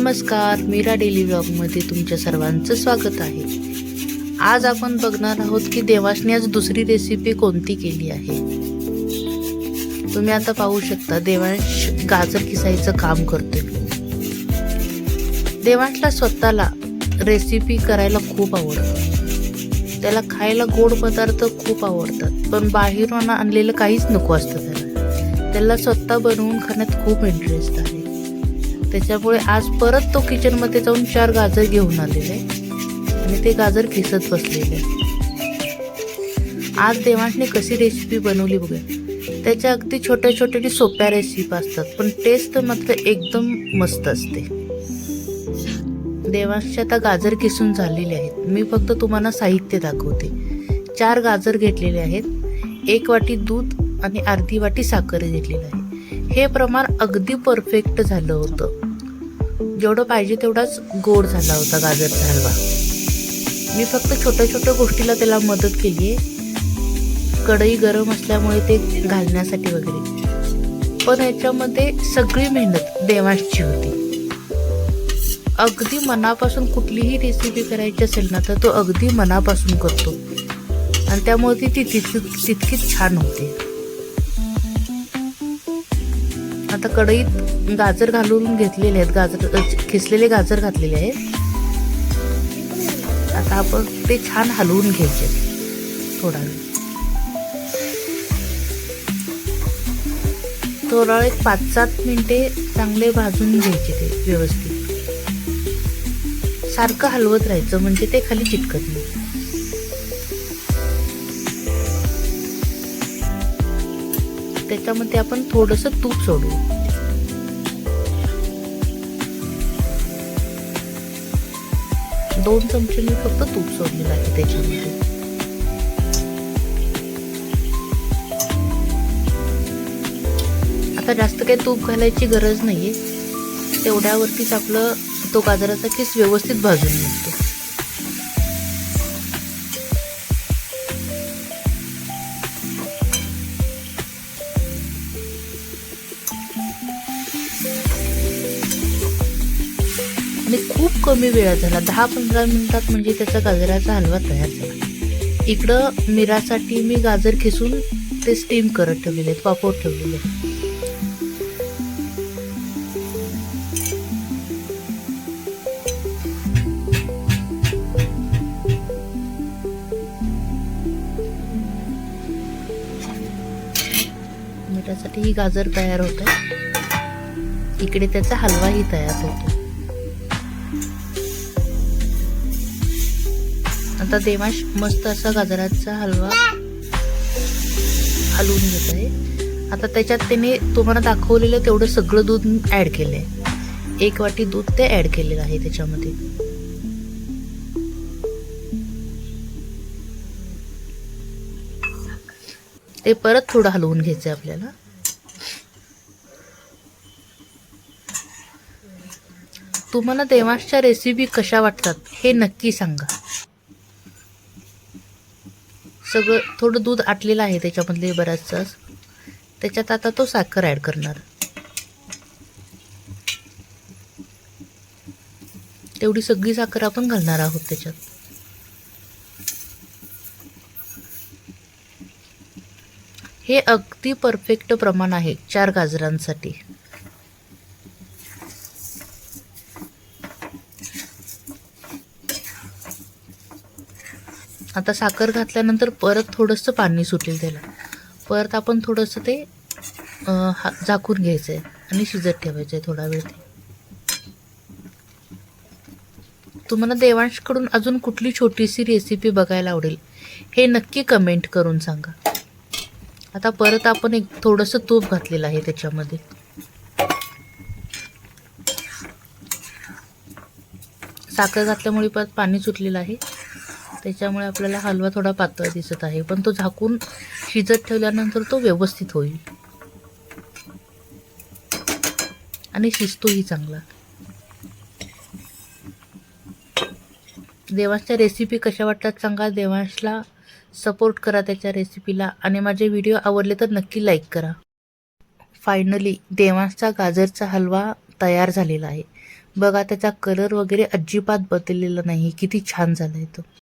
नमस्कार, मीरा डेली व्लॉगमध्ये तुमच्या सर्वांचं स्वागत आहे। आज आपण बघणार आहोत की देवाशने आज दुसरी रेसिपी कोणती केली आहे। तुम्ही आता पाहू शकता देवांश गाजर किसायचं काम करतोय। देवांशला स्वतःला रेसिपी करायला खूप आवडतं, त्याला खायला गोड पदार्थ खूप आवडतात, पण बाहेरून आणलेलं काहीच नको असतं त्याला स्वतः बनवून खाण्यात खूप इंटरेस्ट आहे। त्याच्यामुळे आज परत तो किचन मध्ये जाऊन 4 गाजर घेऊन आलेले आणि ते गाजर किसत बसलेले। आज देवांशने कशी रेसिपी बनवली बघा। त्याच्या अगदी छोट्या छोट्या सोप्या रेसिपी असतात, पण टेस्ट मात्र एकदम मस्त असते। देवांशचे आता गाजर किसून झालेले आहेत। मी फक्त तुम्हाला साहित्य दाखवते। 4 गाजर घेतलेले आहेत, 1 वाटी दूध आणि अर्धी वाटी साखर घेतलेली आहे। हे प्रमाण अगदी परफेक्ट झालं होतं, जेवढं पाहिजे तेवढाच गोड झाला होता गाजरचा हलवा। मी फक्त छोट्या छोट्या गोष्टीला त्याला मदत केली आहे, कढई गरम असल्यामुळे ते घालण्यासाठी वगैरे, पण याच्यामध्ये सगळी मेहनत देवांशची होती। अगदी मनापासून कुठलीही रेसिपी करायची असेल ना तर तो अगदी मनापासून करतो आणि त्यामुळे ती तितकीच छान होते। आता कढईत गाजर घालून घेतलेले आहेत, गाजर खिसलेले गाजर घातलेले आहेत। आता आपण ते छान हलवून घ्यायचे थोडा वेळ 5-7 मिनिटे चांगले भाजून घ्यायचे ते व्यवस्थित। सारखं हलवत राहायचं म्हणजे ते खाली चिटकत नाही। त्याच्यामध्ये आपण थोडंसं तूप सोडू। दोन चमचे मी फक्त तूप सोडलेलं आहे त्याच्यामध्ये। आता जास्त काही तूप घालायची गरज नाहीये, तेवढ्यावरतीच आपलं तो गाजराचा किस व्यवस्थित भाजून निघतो। आणि खूप कमी वेळात झाला, 10-15 मिनिटात म्हणजे त्याचा गाजराचा हलवा तयार झाला। इकडं मिरासाठी मी गाजर खिसून ते स्टीम करत ठेवलेले आहेत, वाफवत ठेवलेले आहेत। मिरासाठी ही गाजर तयार होत आहे, इकडे त्याचा हलवाही तयार होतो। आता देवांश मस्त असा गाजराचा हलवा हलवून घेत आहे। आता त्याच्यात त्याने तुम्हाला दाखवलेलं तेवढं सगळं दूध ऍड केलंय, 1 वाटी दूध ते ऍड केलेलं आहे त्याच्यामध्ये। ते परत थोडं हलवून घ्यायचंय आपल्याला। तुम्हाला देवांशच्या रेसिपी कशा वाटतात हे नक्की सांगा। सगळं थोडं दूध आटलेलं आहे त्याच्यामधले बराचसा, त्याच्यात आता तो साखर ऍड करणार। तेवढी सगळी साखर आपण घालणार आहोत त्याच्यात। हे अगदी परफेक्ट प्रमाण आहे 4 गाजरांसाठी। आता साखर घातल्यानंतर परत थोडंसं पाणी सुटेल त्याला, परत आपण थोडंसं ते झाकून घ्यायचंय आणि शिजत ठेवायचंय थोडा वेळ। तुम्हाला देवांशकडून अजून कुठली छोटीशी रेसिपी बघायला आवडेल हे नक्की कमेंट करून सांगा। आता परत आपण थोडंसं तूप घातलेलं आहे त्याच्यामध्ये। साखर घातल्यामुळे परत पाणी सुटलेलं आहे, त्याच्यामुळे आपल्याला हलवा थोडा पातळ दिसत आहे, पण तो झाकून शिजत ठेवल्यानंतर तो व्यवस्थित होईल आणि शिजतोही चांगला। देवांशच्या रेसिपी कशा वाटतात सांगा, देवांशला सपोर्ट करा त्याच्या रेसिपीला, आणि माझे व्हिडिओ आवडले तर नक्की लाईक करा। फायनली देवांशचा गाजरचा हलवा तयार झालेला आहे. बघा त्याचा कलर वगैरे अजिबात बदललेला नाही. किती छान झालाय तो.